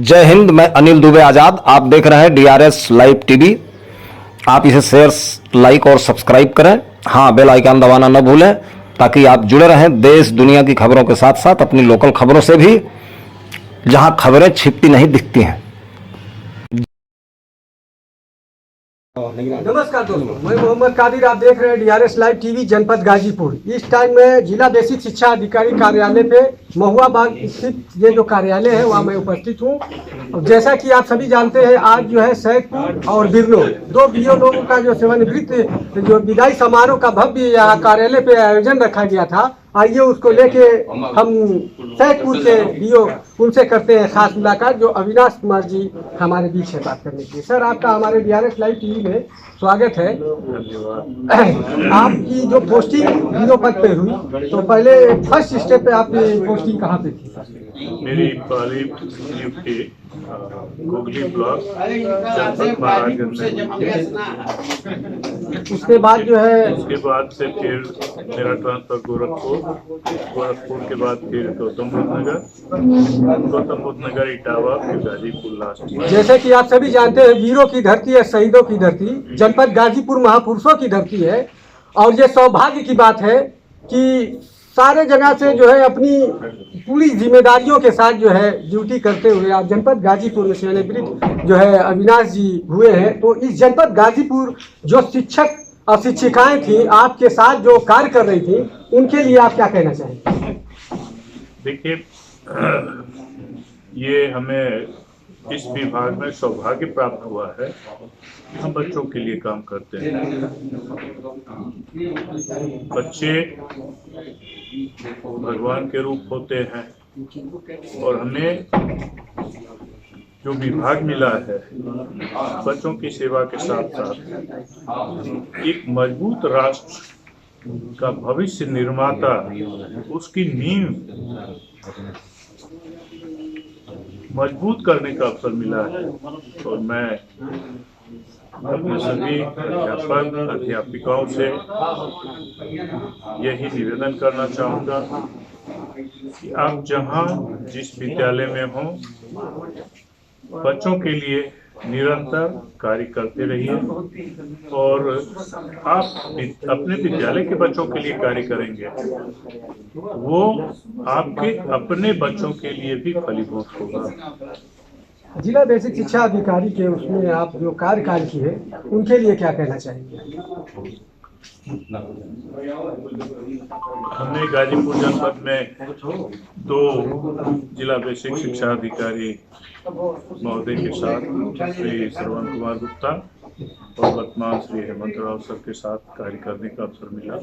जय हिंद। मैं अनिल दुबे आजाद। आप देख रहे हैं डीआरएस लाइव टीवी। आप इसे शेयर, लाइक और सब्सक्राइब करें। हाँ, बेल आइकन दबाना न भूलें ताकि आप जुड़े रहें देश दुनिया की खबरों के साथ साथ अपनी लोकल खबरों से भी, जहां खबरें छिपती नहीं दिखती हैं। नमस्कार दोस्तों, मैं मोहम्मद कादिर। आप देख रहे हैं डीआरएस लाइव टीवी जनपद गाजीपुर। इस टाइम में जिला बेसिक शिक्षा अधिकारी कार्यालय पे महुआ बाग स्थित ये जो कार्यालय है वहाँ मैं उपस्थित हूँ। और जैसा कि आप सभी जानते हैं, आज जो है सैदपुर और बिरनो दो बीओ लोगों का जो सेवानिवृत्त जो विदाई समारोह का भव्य यहाँ कार्यालय पे आयोजन रखा गया था। आइए उसको लेके हम सैदपुर के बीओ उनसे करते हैं खास मुलाकात, जो अविनाश कुमार जी हमारे बीच है बात करने के लिए। सर, आपका हमारे डीआरएस लाइव टीवी में स्वागत है। आपकी जो पोस्टिंग बीओ पद पे हुई, तो पहले फर्स्ट स्टेप पे आपकी पोस्टिंग कहाँ पे थी? मेरी पहली नियुक्ति गोगली ब्लॉक जनपद महाराजगंज में। उसके बाद जो है उसके बाद से फिर मेरा ट्रांसफर गोरखपुर के बाद फिर गौतम बुद्ध नगर इटावा, फिर गाजीपुर लास्ट। जैसे कि आप सभी जानते हैं, वीरों की धरती है, शहीदों की धरती। जनपद गाजीपुर महापुरुषों की धरती है। और ये सौभाग्य की बात है कि सारे जगह से जो है अपनी पूरी जिम्मेदारियों के साथ जो है ड्यूटी करते हुए आप जनपद गाजीपुर में सेवानिवृत्त जो है अविनाश जी हुए हैं। तो इस जनपद गाजीपुर जो शिक्षक और शिक्षिकाएं थी आपके साथ जो कार्य कर रही थी, उनके लिए आप क्या कहना चाहेंगे? देखिए, ये हमें इस विभाग में सौभाग्य प्राप्त हुआ है। हम बच्चों के लिए काम करते हैं। बच्चे भगवान के रूप होते हैं और हमें जो विभाग मिला है बच्चों की सेवा के साथ साथ एक मजबूत राष्ट्र का भविष्य निर्माता, उसकी नींव मजबूत करने का अवसर मिला है। और मैं अपने सभी अध्यापक अध्यापिकाओं से यही निवेदन करना चाहूँगा कि आप जहाँ जिस विद्यालय में हों, बच्चों के लिए निरंतर कार्य करते रहिए। और आप अपने विद्यालय के बच्चों के लिए कार्य करेंगे, वो आपके अपने बच्चों के लिए भी फलीभूत होगा। जिला बेसिक शिक्षा अधिकारी के उसमें आप जो कार्यकाल की है, उनके लिए क्या कहना चाहेंगे? हमने गाजीपुर जनपद में 2 जिला बेसिक शिक्षा अधिकारी महोदय के साथ श्री श्रवण कुमार गुप्ता और वर्तमान श्री हेमंत राव सर के साथ कार्य करने का अवसर मिला।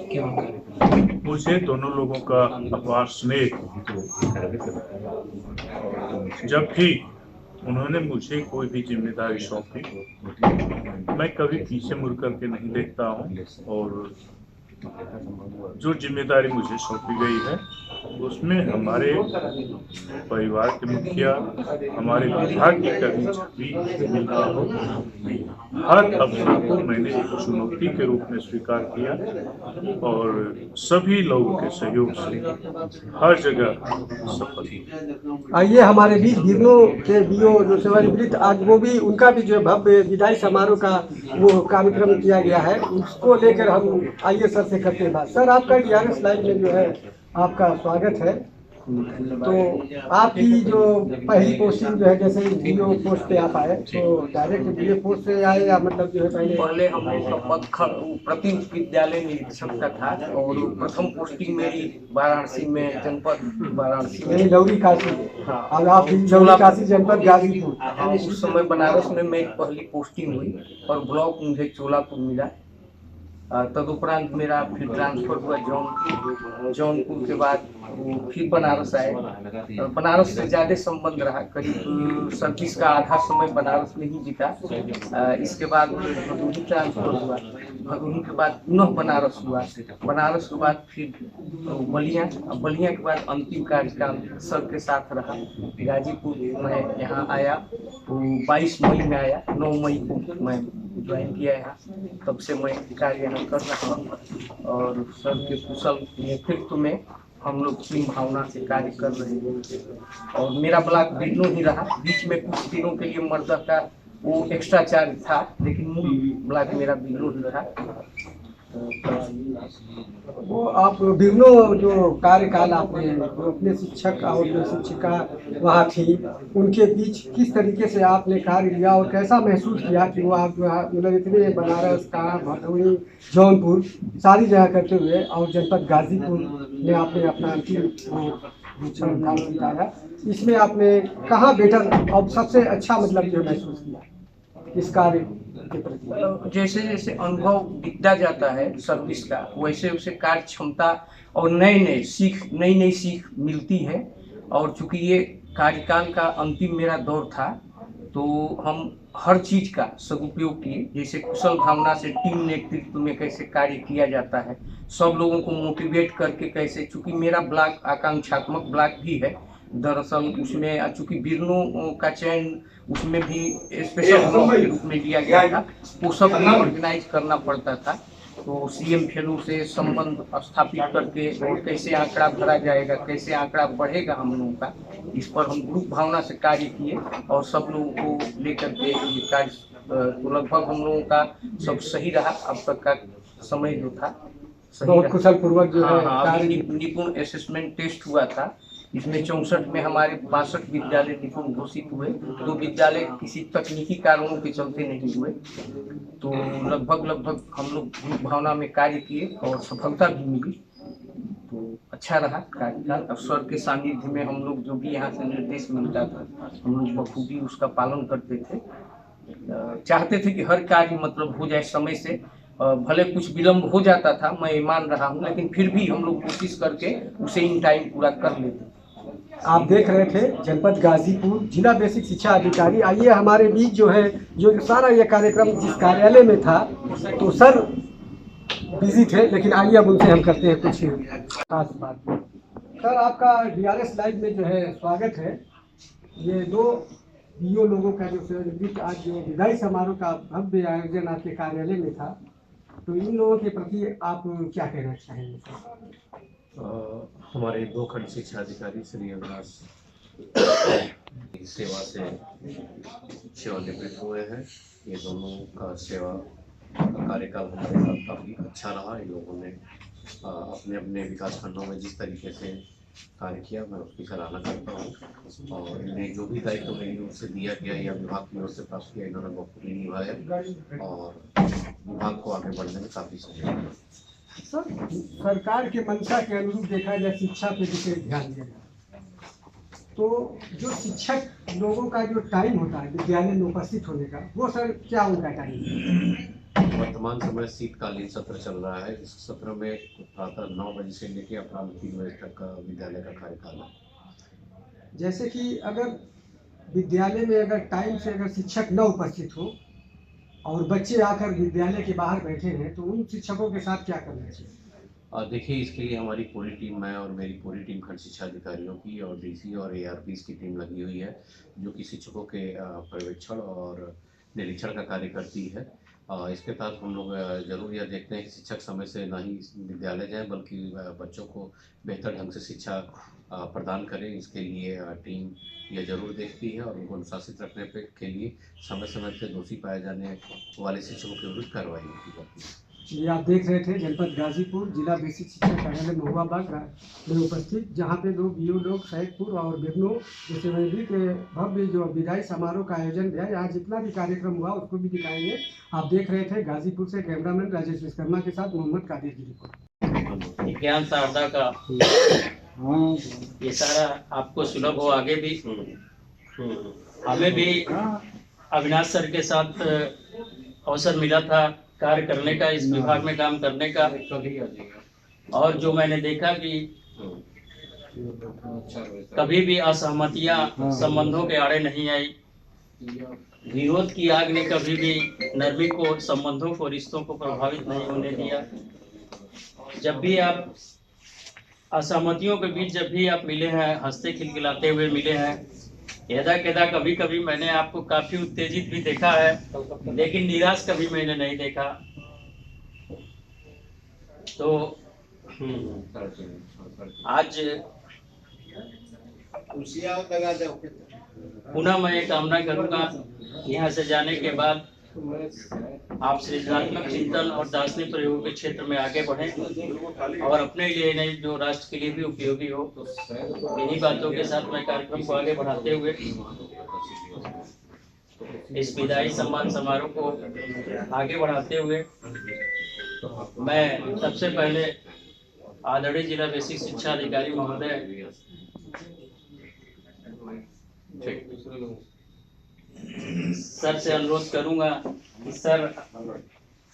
मुझे दोनों लोगों का अपार स्नेह। जब भी उन्होंने मुझे कोई भी जिम्मेदारी सौंपी, मैं कभी पीछे मुड़ करके नहीं देखता हूँ। और जो जिम्मेदारी मुझे सौंपी गई है उसमें हमारे परिवार के मुखिया, हमारे विभाग की कर्मचारी मिलता हो, हर अवसर को मैंने एक चुनौती के रूप में स्वीकार किया और सभी लोगों के सहयोग से हर जगह सफल। आइए हमारे बीच बिरनो के बीओ जो सेवानिवृत्त, आज वो भी उनका भी जो भव्य विदाई समारोह का वो कार्यक्रम किया गया है, उसको लेकर हम आइए सर से करते हैं बात। सर, आपका डीआरएस लाइव में जो है आपका स्वागत है। तो आपकी जो पहली पोस्टिंग जो है, जैसे बीओ पोस्ट पे आप आए, तो डायरेक्ट बीओ पोस्ट से आए या मतलब जो है पहले हम लोग का पद प्रति विद्यालय निरीक्षक का था और प्रथम पोस्टिंग मेरी वाराणसी में, जनपद वाराणसी में, लौरी काशी। हाँ, और आप लौरी काशी जनपद गाजीपुर। उस समय बनारस में मेरी पहली पोस्टिंग हुई और ब्लॉक मुझे चोलापुर मिला। तदुपरांत मेरा फिर ट्रांसफर हुआ जौनपुर के बाद फिर बनारस आए। बनारस से ज़्यादा संबंध रहा, करीब सर्विस का आधा समय बनारस में ही बीता। इसके बाद भदोही ट्रांसफर हुआ, भदोही के बाद पुनः बनारस हुआ, बनारस के बाद फिर बलिया के बाद अंतिम कार्यकाल सर के साथ रहा। गाजीपुर में यहाँ आया तो 22 मई में आया, 9 मई को मैं ज्वाइन किया यहाँ। तब से मैं कार्य यहाँ कर रहा हूँ और सर के कुशल नेतृत्व में हम लोग टीम भावना से कार्य कर रहे हैं। और मेरा ब्लॉक बिरनो ही रहा, बीच में कुछ दिनों के लिए मर्दा का वो एक्स्ट्रा चार्ज था, लेकिन मूल ब्लॉक मेरा बिरनो ही रहा। वो आप बिरनो जो कार्यकाल आपने जो अपने शिक्षक और जो शिक्षिका वहाँ थी उनके बीच किस तरीके से आपने कार्य लिया और कैसा महसूस किया कि वो आप जो है मतलब इतने बनारस का भदोही जौनपुर सारी जगह करते हुए और जनपद गाजीपुर में आपने अपना अंतिम काम बिताया, इसमें आपने कहाँ बेटर और सबसे अच्छा मतलब जो महसूस किया इस कार्य के प्रति? जैसे जैसे अनुभव दिखता जाता है सर्विस का, वैसे वैसे कार्य क्षमता और नई नई सीख मिलती है। और चूंकि ये कार्यकाल का अंतिम मेरा दौर था, तो हम हर चीज का सदुपयोग किए। जैसे कुशल भावना से टीम नेतृत्व में कैसे कार्य किया जाता है, सब लोगों को मोटिवेट करके कैसे, चूंकि मेरा ब्लॉक आकांक्षात्मक ब्लॉक भी है दरअसल, उसमें चूंकि बिरनो का चयन उसमें भी स्पेशल ब्लॉक के रूप में लिया गया था, वो सब ऑर्गेनाइज करना पड़ता था। तो सीएम फेलो से संबंध स्थापित करके और कैसे आंकड़ा भरा जाएगा, कैसे आंकड़ा बढ़ेगा हम लोगों का, इस पर हम ग्रुप भावना से कार्य किए और सब लोगों को लेकर के ये कार्य तो लगभग हम लोगों का सब सही रहा। अब तक का समय जो था बहुत कुशल पूर्वक जो है कार्य निपुण असेसमेंट टेस्ट हुआ था। इसमें 64 में हमारे 62 विद्यालय निपुण घोषित हुए, 2 विद्यालय किसी तकनीकी कारणों के चलते नहीं हुए। तो लगभग हम लोग ग्रुप भावना में कार्य किए और सफलता भी मिली। तो अच्छा रहा कार्यकाल। और सर के सानिध्य में हम लोग जो भी यहाँ से निर्देश मिलता था, हम लोग बखूबी उसका पालन करते थे। चाहते थे कि हर कार्य मतलब हो जाए समय से, भले कुछ विलम्ब हो जाता था, मैं मान रहा हूँ, लेकिन फिर भी हम लोग कोशिश करके उसे इन टाइम पूरा कर लेते। आप देख रहे थे जनपद गाजीपुर जिला बेसिक शिक्षा अधिकारी। आइए हमारे बीच जो है जो सारा ये कार्यक्रम जिस कार्यालय में था, तो सर बिजी थे, लेकिन आइए अब उनसे हम करते हैं कुछ खास बात। सर आपका डीआरएस लाइव में जो है स्वागत है। ये 2 बीओ लोगों का जो आज जो विदाई समारोह का भव्य आयोजन आपके कार्यालय में था, तो इन लोगों के प्रति आप क्या कहना चाहेंगे सर? हमारे 2 खंड शिक्षा अधिकारी श्री अविनाश सेवा से सेवानिवृत्त हुए हैं। ये दोनों का सेवा कार्यकाल हमारे साथ काफ़ी अच्छा रहा। इन लोगों ने अपने अपने विकास खंडों में जिस तरीके से कार्य किया, मैं उसकी सराहना करता हूँ। और इन्हें जो भी दायित्व मेरी ओर से दिया गया या विभाग की ओर से प्राप्त किया, इन्होंने बखूबी निभाया और विभाग को आगे बढ़ने में काफ़ी सहयोग किया। सर सरकार के मंशा के अनुरूप देखा जाए शिक्षा पे विशेष ध्यान दिया जाए, तो जो शिक्षक लोगों का जो टाइम होता है विद्यालय में उपस्थित होने का, वो सर क्या उनका टाइम है? वर्तमान समय शीतकालीन सत्र चल रहा है। इस सत्र में प्रातः 9 बजे से लेकर अपराह्न 3 बजे तक का विद्यालय का कार्यकाल है। जैसे कि अगर विद्यालय में अगर टाइम से अगर शिक्षक न उपस्थित हो और बच्चे आकर विद्यालय के बाहर बैठे हैं, तो उन शिक्षकों के साथ क्या करना चाहिए? देखिए, इसके लिए हमारी पूरी टीम है और मेरी पूरी टीम खंड शिक्षा अधिकारियों की और डीसी और एआरपीस की टीम लगी हुई है, जो कि शिक्षकों के पर्यवेक्षण और निरीक्षण का कार्य करती है। इसके तहत हम लोग जरूर यह देखते हैं कि शिक्षक समय से ना ही विद्यालय जाएं, बल्कि बच्चों को बेहतर ढंग से शिक्षा प्रदान करें। इसके लिए टीम यह जरूर देखती है और उनको अनुशासित रखने के लिए समय समय पर दोषी पाए जाने वाले शिक्षकों के विरुद्ध कार्रवाई की जाती है। ये आप देख रहे थे जनपद गाजीपुर जिला बेसिक शिक्षा कार्यालय महुआ बाग में उपस्थित, जहाँ पे 2 बीओ लोग सैदपुर और बिरनो जैसे वैदिक के भव्य जो विदाई समारोह का आयोजन किया। यहाँ जितना भी कार्यक्रम हुआ उसको भी दिखाएंगे। आप देख रहे थे गाजीपुर से कैमरामैन राजेश विश्वकर्मा के साथ मोहम्मद कादिर की रिपोर्ट। ज्ञान शारदा का ये सारा आपको सुलभ हो आगे भी। हमें भी अविनाश सर के साथ अवसर मिला था कार्य करने का, इस विभाग में काम करने का। और जो मैंने देखा कि कभी भी असहमतियां संबंधों के आड़े नहीं आई, विरोध की आग ने कभी भी नरमी को, संबंधों को, रिश्तों को प्रभावित नहीं होने दिया। जब भी आप असहमतियों के बीच जब भी आप मिले हैं, हंसते खिलखिलाते हुए मिले हैं। यदा कभी कभी मैंने आपको काफी उत्तेजित भी देखा है, लेकिन निराश कभी मैंने नहीं देखा। तो आज पुनः मैं ये कामना करूंगा यहाँ से जाने के बाद आप सृजनात्मक चिंतन और दार्शनिक प्रयोगों के क्षेत्र में आगे बढ़ें और अपने लिए नहीं जो राष्ट्र के लिए भी उपयोगी हो। इन्हीं बातों के साथ मैं कार्यक्रम को आगे बढ़ाते हुए इस विदाई सम्मान समारोह को आगे बढ़ाते हुए मैं सबसे पहले आदरणीय जिला बेसिक शिक्षा अधिकारी महोदय सर से अनुरोध करूंगा कि सर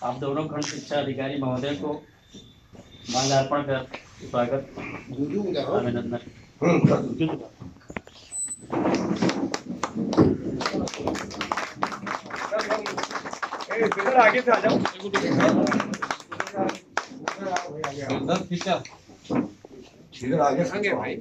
आप दोनों खंड शिक्षा अधिकारी महोदय को माल्यार्पण कर स्वागत अभिनंदन। आगे से आ जाओ। आगे भाई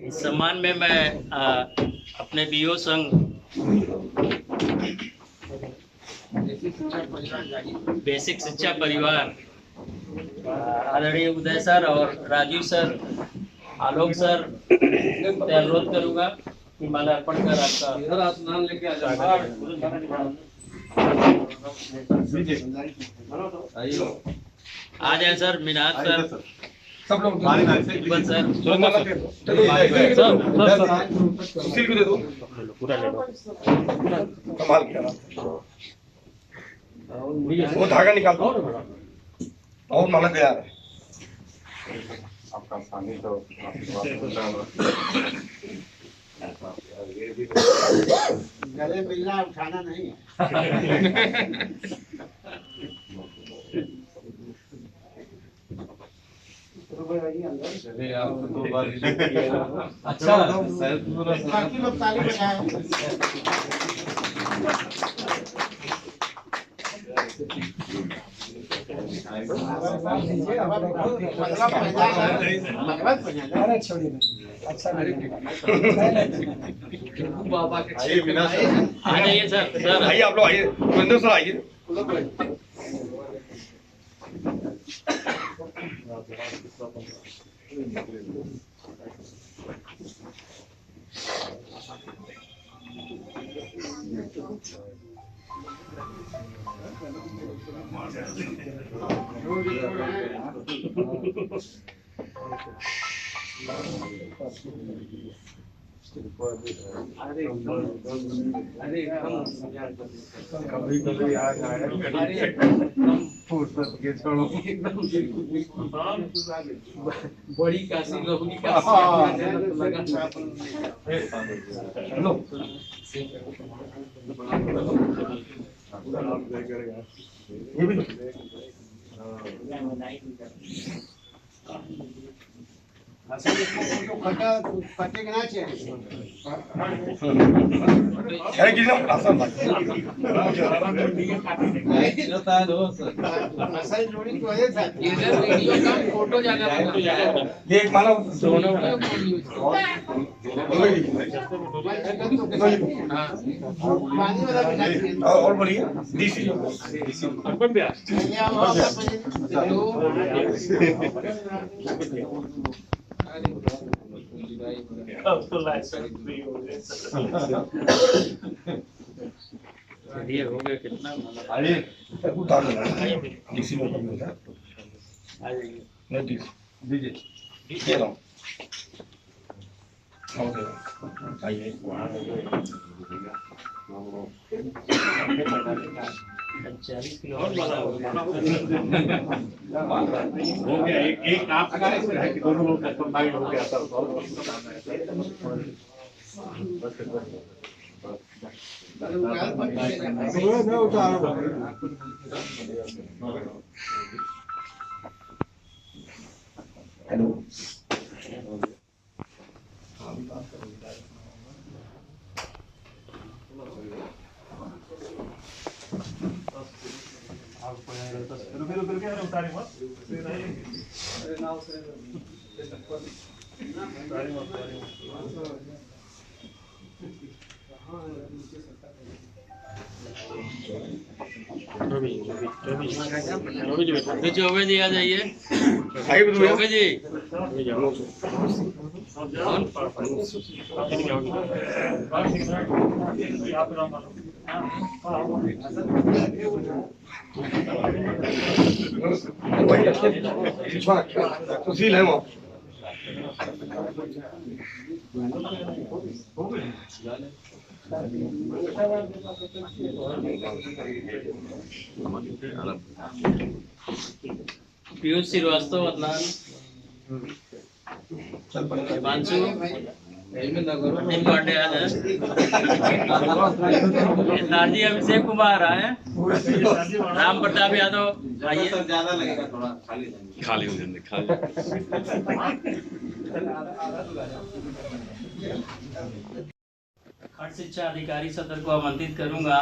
इस सम्मान में मैं अपने बीओ संघ बेसिक शिक्षा परिवार आदरणीय उदय सर और राजीव सर, आलोक सर से अनुरोध करूंगा कि माल्यार्पण कर आपका नाम लेके आ जाए सर। मिनाज सर, सब लोग इकबाल सर, सुशील को दे दो। पूरा ले लो। कमाल किया वो धागा निकाल दो और माला तैयार है। आपका पानी तो गले मिलना उठाना नहीं है। चलिए आप तो 2 बार अच्छा बाकी लोग ताली बजाएं। अरे छोड़िए अच्छा बाबा के आइए बिना आ जाइए सर। आइए आप लोग आइए, सुरेंद्र सर आइए। कभी कभी आ जाए फुर्सत के छोड़ो बड़ी काशी लहुली फटे ना चाहिए। अरे किसी आसान बात असल जोड़ी की वजह से इधर वीडियो का फोटो ज्यादा ये एक माला दोनों पानी वाला भी चाहिए। और बोलिए डीसी अर्पण ब्यास ये हो गया कितना आइए उतार लेना डीसी में मिलता है आ जाइए। नहीं डीसी दीजिए ये लो ओके आइए 40 किलो और वाला हो गया एक आप कि दोनों लोग कंबाइंड हो गया तब हेलो रुको चौबे जी आ जाइए। चौबे जी सुशील है वो। पीयूष श्रीवास्तव, अदनान, हिमांशु, टीम पांडे आ जाए। जी अभिषेक कुमार आए, राम प्रताप यादव आइए। ज्यादा लगेगा थोड़ा खाली हो जाने खाली। खंड शिक्षा अधिकारी सदर को आमंत्रित करूंगा।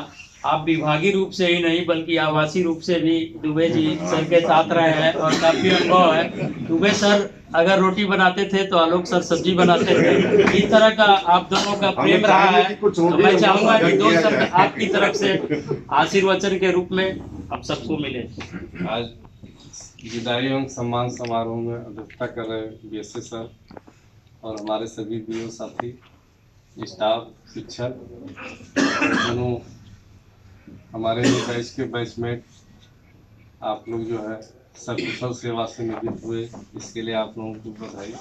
आप विभागीय रूप से ही नहीं बल्कि आवासीय रूप से भी दुबे जी सर के साथ रहे हैं और काफी अनुभव है। दुबे सर अगर रोटी बनाते थे तो आलोक सर सब्जी बनाते थे। इस तरह का आप दोनों का प्रेम रहा है, तो मैं चाहूंगा कि दो शब्द आपकी तरफ से आशीर्वचन के रूप में आप सबको मिले। आज विदाई एवं सम्मान समारोह में अध्यक्षता कर रहे बीएसए सर और हमारे सभी बीओ साथी, स्टाफ, शिक्षक, दोनों हमारे बैच के बैचमेट, आप लोग जो है सकुशल सेवा से निवृत्त हुए, इसके लिए आप लोगों को बधाई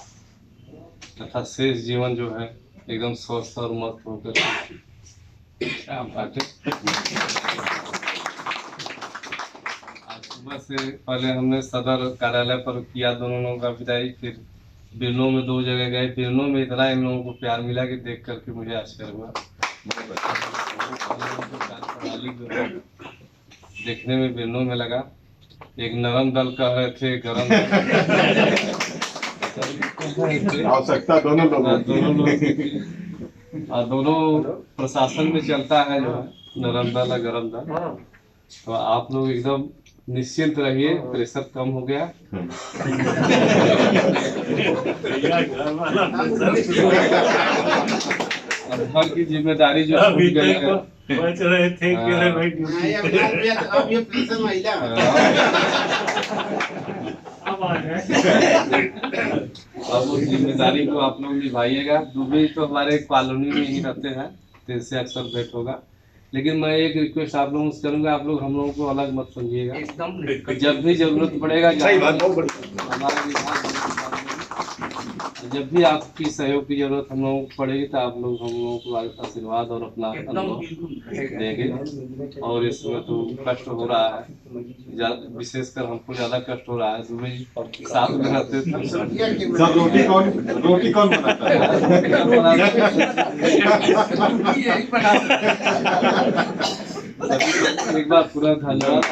तथा शेष जीवन जो है एकदम स्वस्थ और मस्त होकर आज सुबह से पहले हमने सदर कार्यालय पर किया दोनों लोगों का विदाई, फिर बिरनों में 2 जगह गए। बिरनों में इतना इन लोगों को प्यार मिला कि देख करके मुझे आश्चर्य हुआ। देखने में बिरनों में लगा एक नरम दल कह रहे थे गरम आवश्यकता दोनों लोग और दोनों प्रशासन में चलता है जो है नरम दल और गरम दल। तो आप लोग एकदम निश्चिंत रहिए, प्रेशर कम हो गया। और घर की जिम्मेदारी जो छूट गई है, बच रहे थे कि अरे भाई अब ये प्रेशर महिला अब उस जिम्मेदारी को आप लोग निभाइएगा। दुबई तो हमारे कॉलोनी में ही रहते हैं, तो इससे अक्सर भेंट होगा। लेकिन मैं एक रिक्वेस्ट आप लोगों से करूंगा, आप लोग हम लोगों को अलग मत समझिएगा। एकदम जब भी जरूरत पड़ेगा हमारे विभाग जब भी आपकी सहयोग की जरूरत हम लोगों को पड़ेगी तो आप लोग हम लोगों को आशीर्वाद और अपना अनुभव देंगे। और इस समय तो कष्ट हो रहा है, विशेषकर हमको ज्यादा कष्ट हो रहा है। सुबह साथ में रहते थे। रोटी कौन बनाता एक बार पूरा धन्यवाद।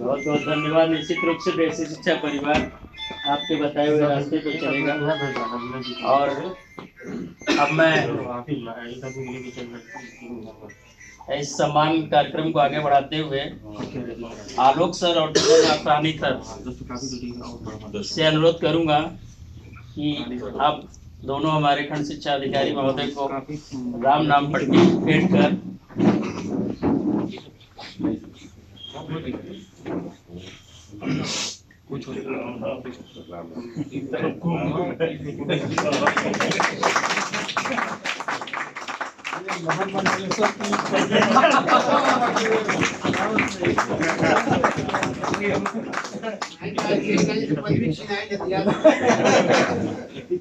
बहुत बहुत धन्यवाद। निश्चित रूप से बेसिक शिक्षा परिवार आपके बताए हुए रास्ते पे चलेगा। और अब मैं इस सम्मान कार्यक्रम को आगे बढ़ाते हुए आलोक सर और आसानी सर से अनुरोध करूंगा कि आप दोनों हमारे खंड शिक्षा अधिकारी महोदय को राम नाम पट्टी भेंट कर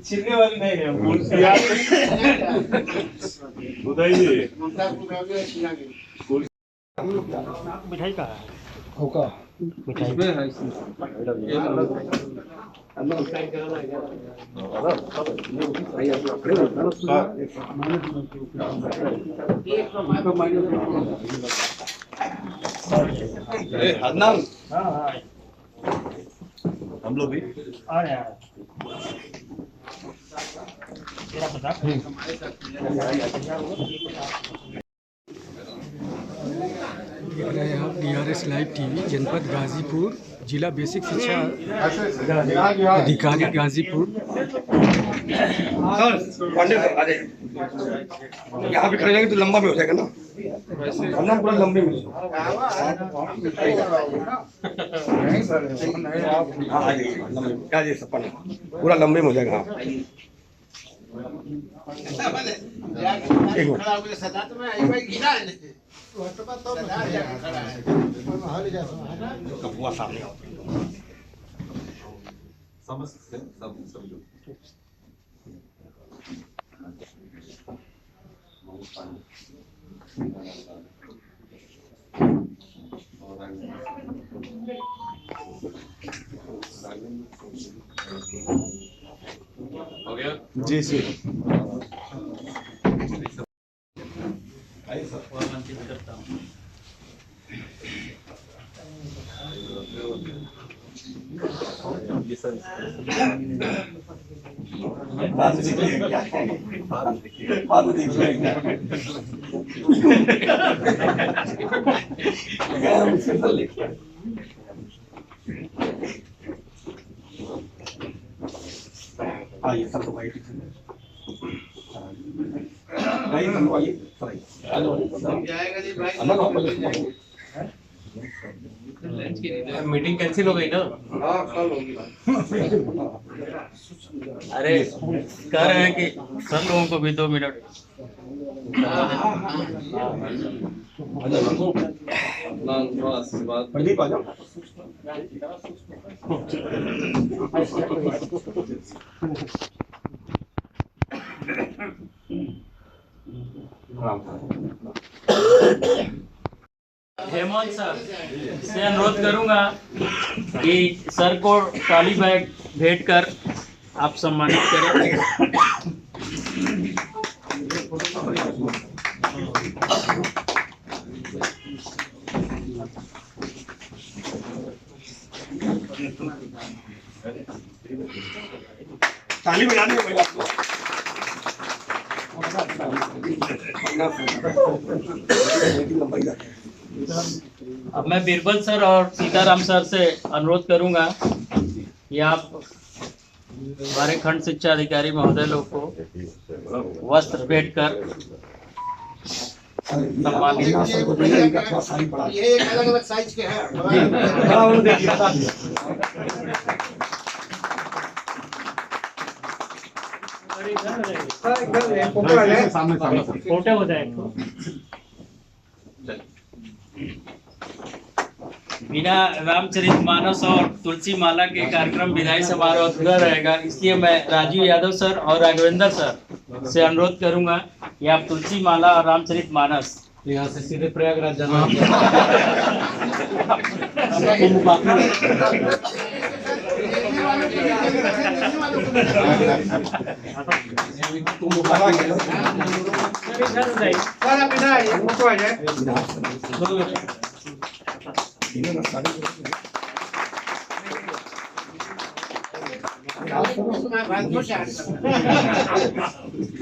छीनने वाली नहीं है, बताइए मिठाई का हम लोग भी आ रहे हैं। तेरा पता देख रहे हैं आप DRS लाइव टीवी जनपद गाजीपुर, जिला बेसिक शिक्षा अधिकारी गाजीपुर। यहाँ पे खड़े जाएंगे तो लंबा में हो जाएगा ना, वरना पूरा लंबे में। क्या जी सब पूरा लंबे में हो जाएगा। एक मिनट सामने आओ। समझ सब लोग हो गया जी जी आमंत्रित करता हूँ। आइए सब लोग आइए। मीटिंग कैंसिल हो गई ना। हाँ कल होगी। अरे कह रहे हैं कि सर लोगों को भी 2 मिनट। प्रदीप आ जाओ। हेमंत सर से अनुरोध करूंगा कि सर को ट्रॉली बैग भेंट कर आप सम्मानित करें। ताली बजा दीजिए पहले आपको। अब मैं बीरबल सर और सीताराम सर से अनुरोध करूंगा कि आप हमारे खंड शिक्षा अधिकारी महोदय लोग को वस्त्र भेंट कर सम्मानित। ये एक अलग अलग साइज के हैं। सामने सामने फोटो हो जाए। बिना रामचरितमानस और तुलसी माला के कार्यक्रम विदाई समारोह अधूरा रहेगा, इसलिए मैं राजीव यादव सर और राघवेंद्र सर से अनुरोध करूंगा कि आप तुलसी माला और रामचरितमानस यहाँ से सीधे प्रयागराज जाना।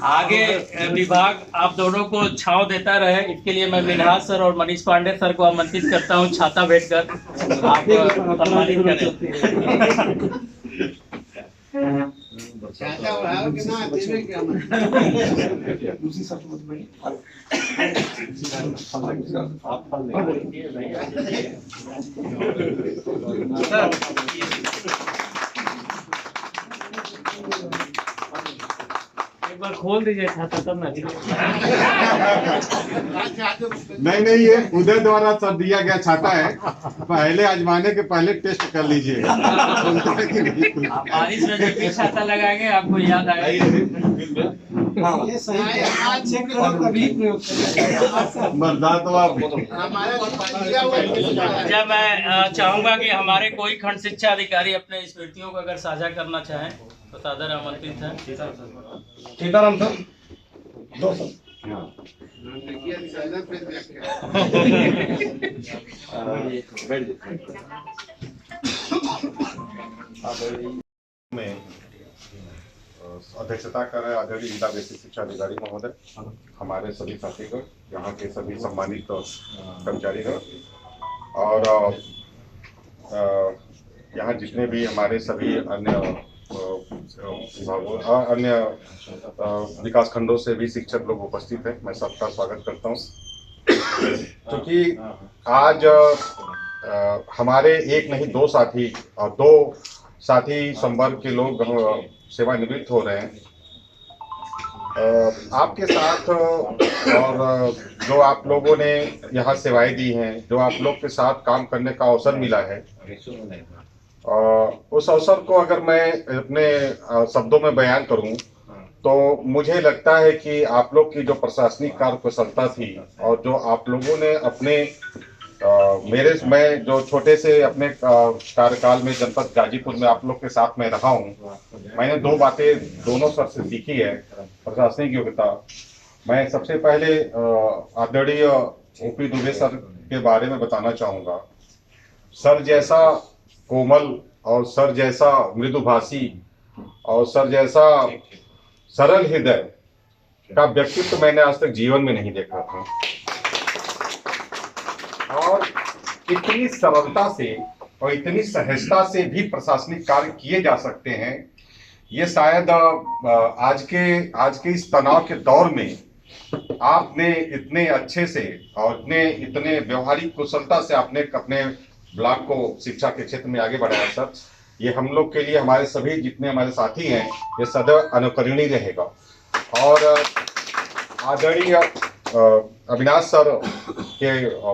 आगे विभाग आप दोनों को छांव देता रहे, इसके लिए मैं मिनहाज सर और मनीष पांडे सर को आमंत्रित करता हूं छाता भेंट कर आप सम्मानित करें। एक बार खोल दीजिए छाता तब ना। नहीं ये उदय द्वारा सब दिया गया छाता है, पहले आजमाने के पहले टेस्ट कर लीजिए। आप बारिश में जब भी छाता लगाएंगे आपको याद आएगा। जब मैं चाहूंगा कि हमारे कोई खंड शिक्षा अधिकारी अपने स्मृतियों को अगर साझा करना चाहें तो सादर आमंत्रित है। सीताराम सर दो सर। में अध्यक्षता कर रहे आदरणीय जिला बेसिक शिक्षा अधिकारी महोदय, हमारे सभी साथीगण, यहाँ के सभी सम्मानित कर्मचारीगण और यहाँ जितने भी हमारे सभी अन्य विभागों अन्य विकास खंडों से भी शिक्षक लोग उपस्थित हैं, मैं सबका स्वागत करता हूँ। क्योंकि आज हमारे एक नहीं दो साथी और दो साथी संवर्ग के लोग सेवानिवृत्त हो रहे हैं। आपके साथ और जो आप लोगों ने यहाँ सेवाएं दी हैं, जो आप लोग के साथ काम करने का अवसर मिला है, उस अवसर को अगर मैं अपने शब्दों में बयान करूं तो मुझे लगता है कि आप लोग की जो प्रशासनिक कार्य कुशलता थी और जो आप लोगों ने अपने मैं जो छोटे से अपने कार्यकाल में जनपद गाजीपुर में आप लोग के साथ में रहा हूं, मैंने दो बातें दोनों सर से सीखी है। प्रशासनिक योग्यता, मैं सबसे पहले आदरणीय ओपी दुबे सर के बारे में बताना चाहूँगा। सर जैसा कोमल और सर जैसा मृदुभाषी और सर जैसा सरल हृदय का व्यक्तित्व मैंने आज तक जीवन में नहीं देखा था। और इतनी सरलता से और इतनी सहजता से भी प्रशासनिक कार्य किए जा सकते हैं, ये शायद आज के इस तनाव के दौर में आपने इतने अच्छे से और इतने व्यवहारिक कुशलता से आपने अपने ब्लॉक को शिक्षा के क्षेत्र में आगे बढ़ाया सर। ये हम लोग के लिए, हमारे सभी जितने हमारे साथी हैं, ये सदैव अनुकरणीय रहेगा। और आदरणीय अविनाश सर के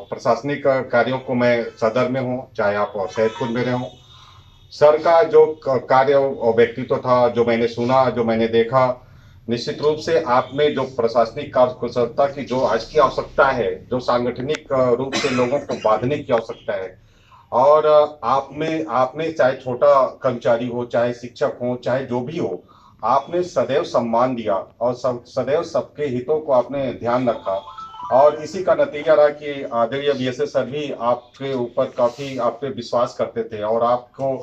प्रशासनिक कार्यों को मैं सदर में हूँ, चाहे आप सैदपुर में रहे हों, सर का जो कार्य और व्यक्तित्व था, जो मैंने सुना, जो मैंने देखा, निश्चित रूप से आप में जो प्रशासनिक कार्य कुशलता की जो आज की आवश्यकता है, जो सांगठनिक रूप से लोगों को बांधने की आवश्यकता है, और आपने चाहे छोटा कर्मचारी हो, चाहे शिक्षक हो, चाहे जो भी हो, आपने सदैव सम्मान दिया और सदैव सबके हितों को आपने ध्यान रखा। और इसी का नतीजा रहा कि आदरणीय बीएसएस सर भी आपके ऊपर काफ़ी आप पे विश्वास करते थे और आपको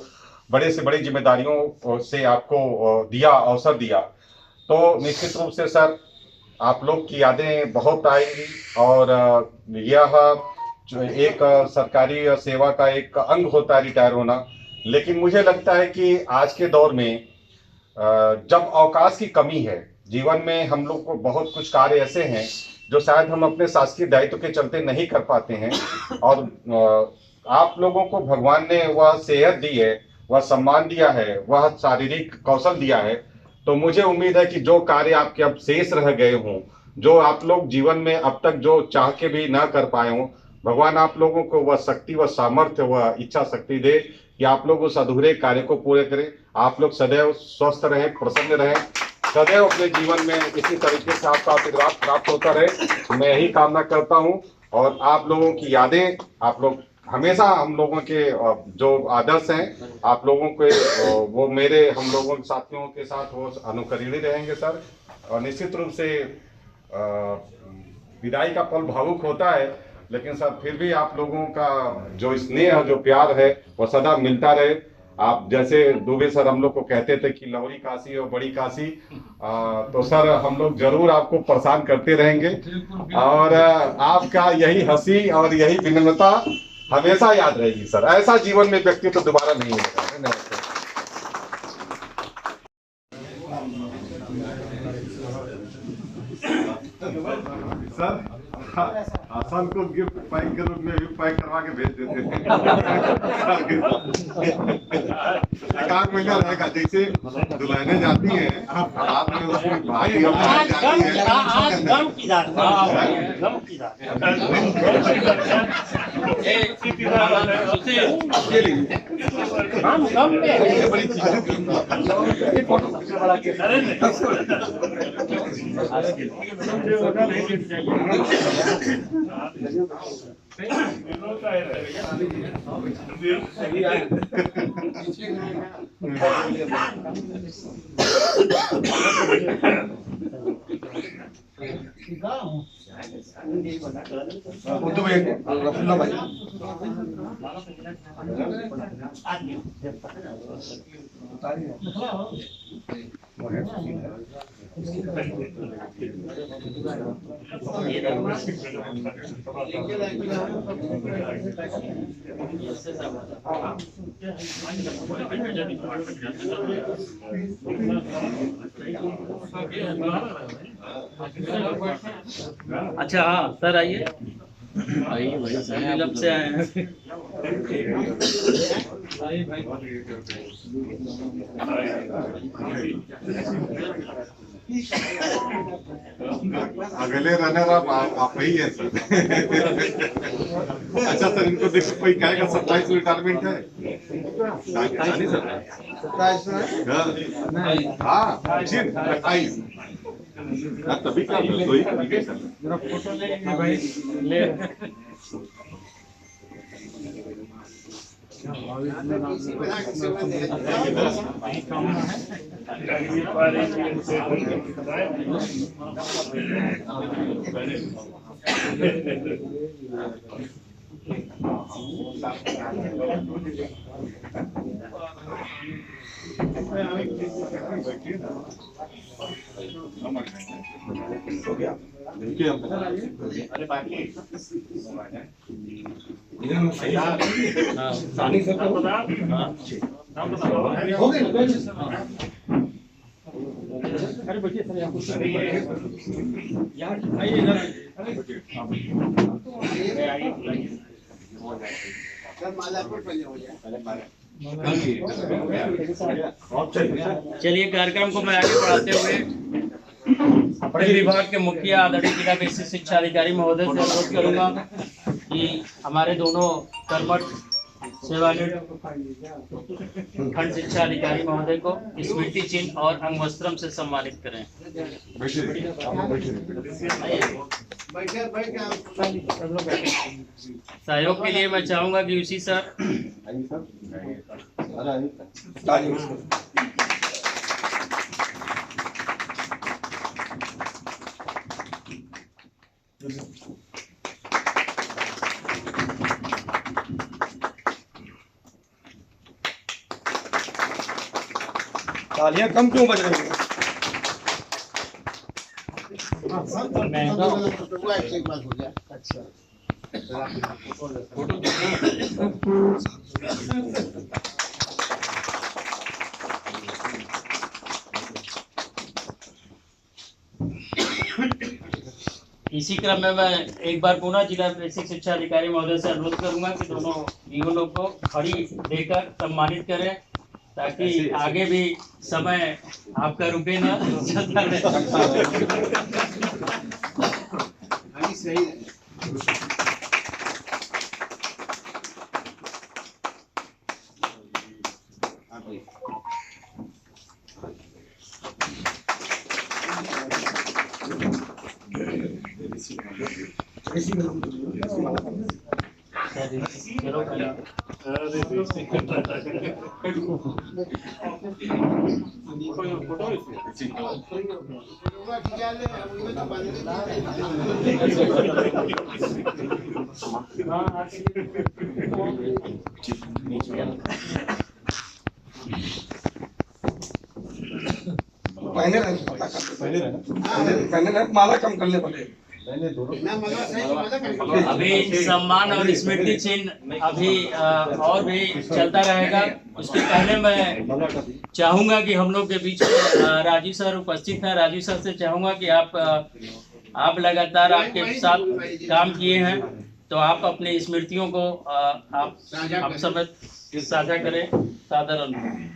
बड़े से बड़ी जिम्मेदारियों से आपको अवसर दिया। तो निश्चित रूप से सर आप लोग की यादें बहुत आएंगी और यह जो एक सरकारी सेवा का एक अंग होता है रिटायर होना। लेकिन मुझे लगता है कि आज के दौर में जब अवकाश की कमी है जीवन में, हम लोग को बहुत कुछ कार्य ऐसे हैं जो शायद हम अपने शासकीय दायित्व के चलते नहीं कर पाते हैं, और आप लोगों को भगवान ने वह सेहत दी है, वह सम्मान दिया है, वह शारीरिक कौशल दिया है। तो मुझे उम्मीद है कि जो कार्य आपके अब शेष रह गए हों, जो आप लोग जीवन में अब तक जो चाह के भी ना कर पाए हों, भगवान आप लोगों को वह शक्ति, वह सामर्थ्य, वह इच्छा शक्ति दे कि आप लोग उस अधूरे कार्य को पूरे करें। आप लोग सदैव स्वस्थ रहें, प्रसन्न रहें, सदैव अपने जीवन में इसी तरीके से आपका आशीर्वाद प्राप्त होता रहे, मैं यही कामना करता हूं। और आप लोगों की यादें, आप लोग हमेशा हम लोगों के जो आदर्श हैं, आप लोगों के वो मेरे हम लोगों के साथियों के साथ वो अनुकरणीय रहेंगे सर। और निश्चित रूप से विदाई का पल भावुक होता है, लेकिन सर फिर भी आप लोगों का जो स्नेह, जो प्यार है, वो सदा मिलता रहे। आप जैसे दुबे सर हम लोग को कहते थे कि लौरी काशी और बड़ी काशी, तो सर हम लोग जरूर आपको परेशान करते रहेंगे और आपका यही हंसी और यही विनम्रता हमेशा याद रहेगी सर। ऐसा जीवन में व्यक्ति तो दोबारा नहीं मिलेगा। धन्यवाद सर। आसान को गिफ्ट पैक के रूप में भी पैक करवा के भेज देते थे। एक आध महीना रहेगा, जैसे दुल्हने जाती हैं, रात में उसकी भाई जाती है। गम की रात, गम की रात। हम गम में बड़ी अच्छा हाँ सर आइए लब से आए हैं। अगले रनर आप ही है सर। अच्छा सर, इनको देखो कोई कहेगा 27 रिटायरमेंट है। नहीं सर, 27 हाँ 28 तभी क्या रसोई करेंगे सर। फोटो लेंगे भाई ले चलिए कार्यक्रम को मैं आगे बढ़ाते हुए अपने विभाग के मुखिया आदरणीय जिला बेसिक शिक्षा अधिकारी महोदय से अनुरोध करूंगा कि हमारे दोनों कर्मठ सेवानिवृत्त खंड शिक्षा अधिकारी महोदय को स्मृति चिन्ह और अंगवस्त्रम से सम्मानित करें। सहयोग के लिए मैं चाहूंगा कि उसी सर तालियां कम क्यों बज रही हैं? अच्छा इसी क्रम में मैं एक बार पुनः जिला बेसिक शिक्षा अधिकारी महोदय से अनुरोध करूंगा कि दोनों युवकों को खड़ी देकर सम्मानित करें ताकि आगे भी समय आपका रुके ना, चलता रहे। सही पहले माला कम करने पड़े। अभी सम्मान और स्मृति चिन्ह अभी और भी चलता रहेगा। उसके पहले मैं चाहूंगा कि हम लोग के बीच में राजू सर उपस्थित हैं। राजू सर से चाहूंगा कि आप लगातार आपके साथ काम किए हैं तो आप अपनी स्मृतियों को आप सब साझा करें। सादर अनुरोध।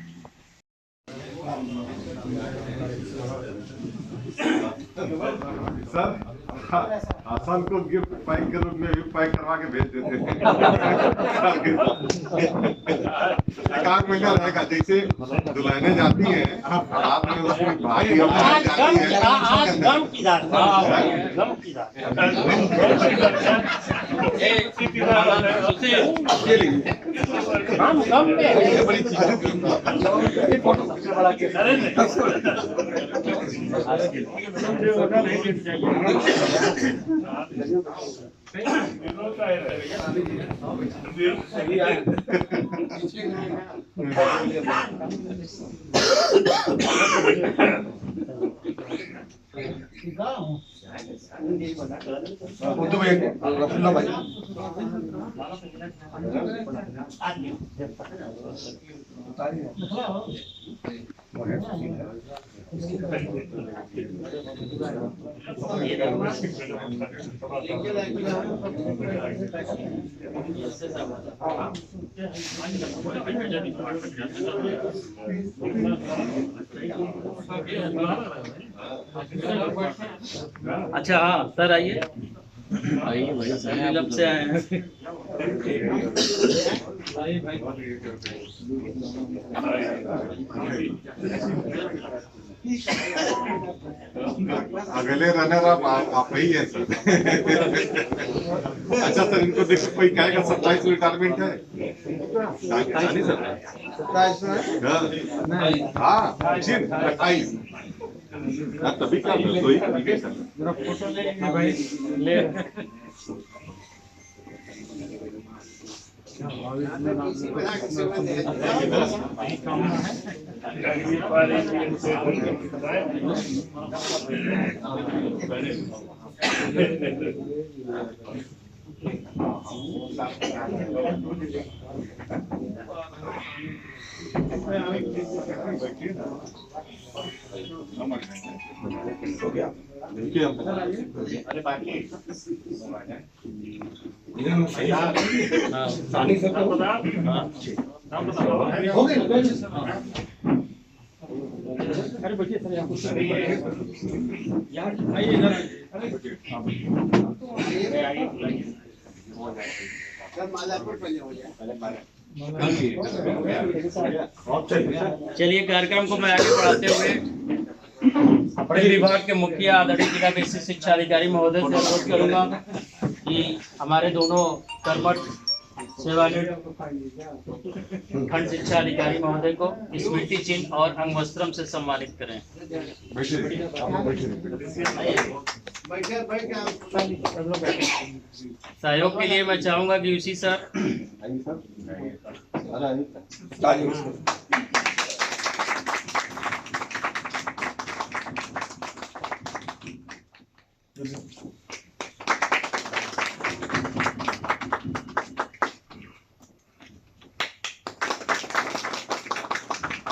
सर आसान को गिफ्ट पैक के रूप में भी पैक करवा के भेज देते हैं। एक आध महीना रहेगा, जैसे दुल्हने जाती हैं रात में उसमें भारी जाती है। उर्दू में रफुल्ला भाई अच्छा हाँ सर आइए आइए भाई नीलम से आए हैं अगले रनर आप ही है सर। अच्छा सर, इनको देखो कोई कहेगा 27 रिटायरमेंट है। हाँ 28 तभी क्या मेरा फोटो ले भाई ले चलिए कार्यक्रम को मैं आगे बढ़ाते हुए अपने विभाग के मुखिया आदरणीय जिला बेसिक शिक्षा अधिकारी महोदय से अनुरोध करूंगा कि हमारे दोनों कर्मठ सेवानिवृत्त खंड शिक्षा अधिकारी महोदय को स्मृति चिन्ह और अंग वस्त्रम से सम्मानित करें। सहयोग के लिए मैं चाहूंगा कि उसी सर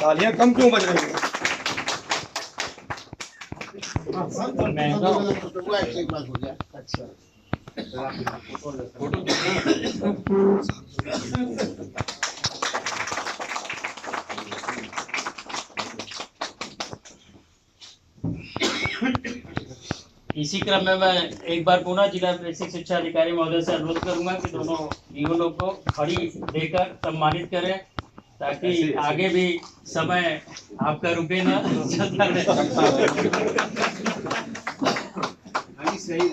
तालियां कम क्यों बज रही हैं? अच्छा इसी क्रम में मैं एक बार पुनः जिला बेसिक शिक्षा अधिकारी महोदय से अनुरोध करूंगा कि दोनों जीवनों को खड़ी देकर सम्मानित करें ताकि आगे भी समय आपका रुके ना चलता रहे। सही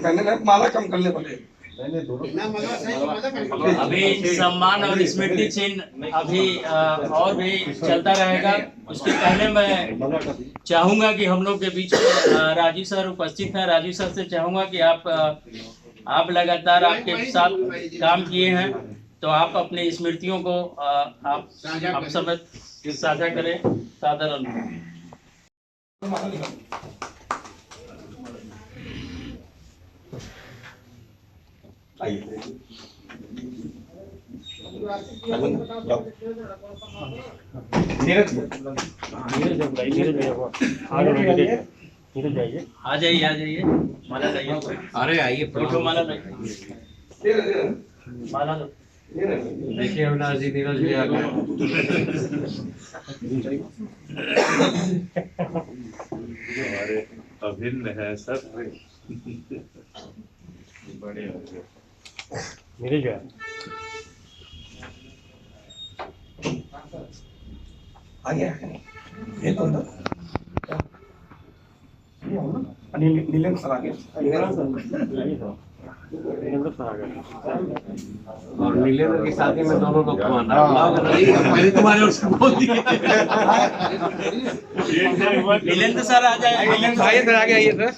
पहले माला कम कर ले पहले। अभी सम्मान और स्मृति चिन्ह अभी और भी चलता रहेगा। उसके पहले मैं चाहूंगा कि हम लोग के बीच में राजू सर उपस्थित हैं। राजू सर से चाहूंगा कि आप लगातार आपके साथ काम किए हैं तो आप अपनी स्मृतियों को आप समय साझा करें। सादर अनुरोध। आ जाइए माला लाइए। अरे आइए फोटो माला लाइए। माला लो। देखिए अविनाश जी, नीरज भी आ गए। हमारे अभिन्न है सर। मेरे क्या आ गया ये तो नीलेंद्र सर आ गया। और नीलेंद्र की शादी में दोनों लोग को आना। पहले तुम्हारे और से बोल दिए। नीलेंद्र सर आ जाए। नीलेंद्र आइए सर, आ गया आइए सर।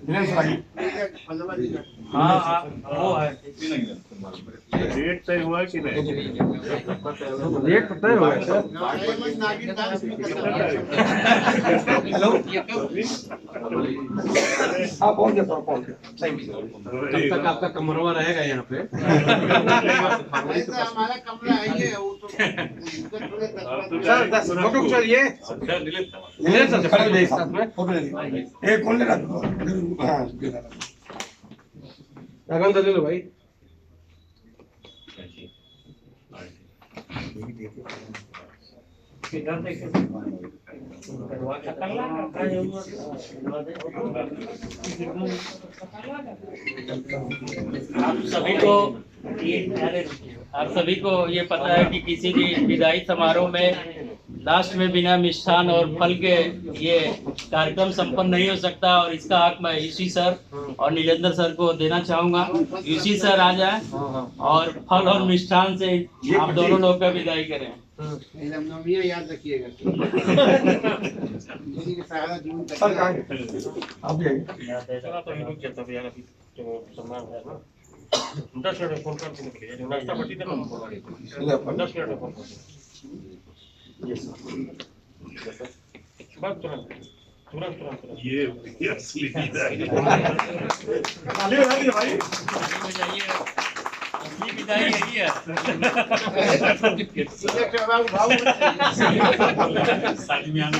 नीलेंद्र सर आइए। हाँ वो है। रेट तय हुआ कि नहीं? रेट तय हो गया सर। हेलो हाँ पहुंच गया सर, पहुंच गया। तब तक आपका कमरवा रहेगा यहाँ पे। हमारा कमरा है ये, वो तो सर फोटो खिंचाइए। नीलेंद्र सर खड़े रहिए साथ में, फोटो ले लीजिए। एक कौन ले रहा? हाँ राघवेंद्र ले लो भाई। आप सभी को ये पता है कि किसी भी विदाई समारोह में लास्ट में बिना मिष्ठान और फल के ये कार्यक्रम संपन्न नहीं हो सकता, और इसका हक मैं यूसी सर और नीलेंद्र सर को देना चाहूंगा। यूसी सर आ जाए और फल और मिष्ठान से आप दोनों लोग का विदाई करें। याद रखिएगा। सर कहाँ हैं? आप भी आइए। 10 मिनट में फोन कर देंगे। नाश्ता पट्टी देना 10 मिनट में फोन कर बात तुरंत ये असली विदाई। असली विदाई यही है। शादी में आना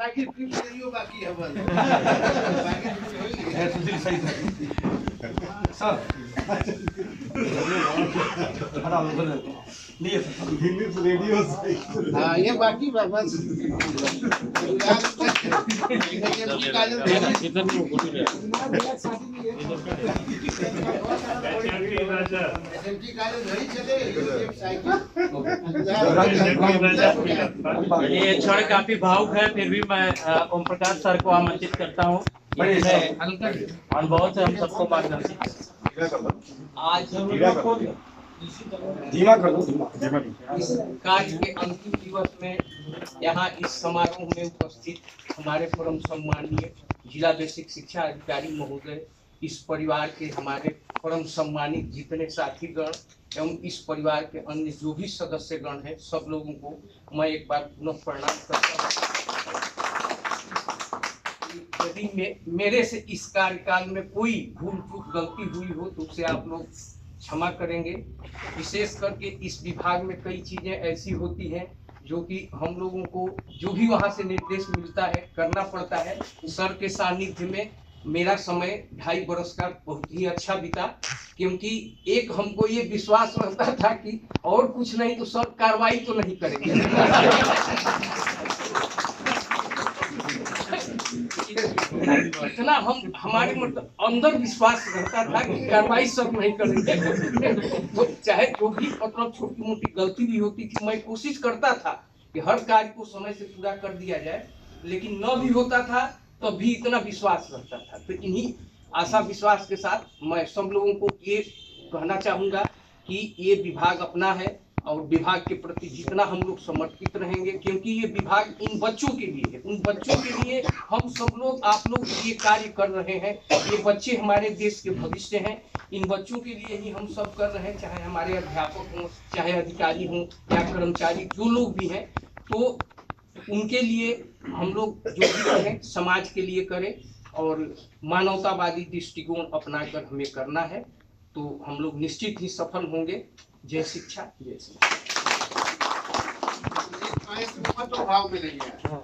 बाकी है हाँ ये बाकी बस ये क्षण काफी भावुक है, फिर भी मैं ओम प्रकाश सर को आमंत्रित करता हूँ। अनुभव से हम सबको मार्गदर्शन। आज हम धीमा कर दो। इस कार्य के अंतिम दिवस में यहाँ इस समारोह में उपस्थित हमारे परम सम्मानीय जिला बेसिक शिक्षा अधिकारी महोदय, इस परिवार के हमारे परम सम्मानित जितने साथीगण एवं इस परिवार के अन्य जो भी सदस्यगण हैं, सब लोगों को मैं एक बार पुनः प्रणाम करता हूँ। यदि मेरे से इस कार्यकाल में कोई भूल चूक गलती हुई हो तो उसे आप लोग क्षमा करेंगे। विशेष करके इस विभाग में कई चीजें ऐसी होती हैं जो कि हम लोगों को जो भी वहाँ से निर्देश मिलता है करना पड़ता है। सर के सानिध्य में मेरा समय 2.5 वर्ष का बहुत ही अच्छा बीता, क्योंकि एक हमको ये विश्वास रहता था कि और कुछ नहीं तो सर कार्रवाई तो नहीं करेंगे। इतना हमारे मतलब अंदर विश्वास रहता था कि कार्रवाई सब नहीं करेंगे। तो चाहे जो भी मतलब छोटी मोटी गलती भी होती थी, मैं कोशिश करता था कि हर कार्य को समय से पूरा कर दिया जाए, लेकिन न भी होता था तो भी इतना विश्वास रहता था। तो इन्हीं आशा विश्वास के साथ मैं सब लोगों को ये कहना चाहूँगा कि ये विभाग अपना है और विभाग के प्रति जितना हम लोग समर्पित रहेंगे, क्योंकि ये विभाग इन बच्चों के लिए है। उन बच्चों के लिए हम सब लोग आप लोग ये कार्य कर रहे हैं। ये बच्चे हमारे देश के भविष्य हैं। इन बच्चों के लिए ही हम सब कर रहे हैं, चाहे हमारे अध्यापक हों, चाहे अधिकारी हों या कर्मचारी जो लोग भी हैं। तो उनके लिए हम लोग जो भी करें समाज के लिए करें और मानवतावादी दृष्टिकोण अपनाकर हमें करना है, तो हम लोग निश्चित ही सफल होंगे। जय शिक्षा जय शिक्षा। भाव मिलेंगे।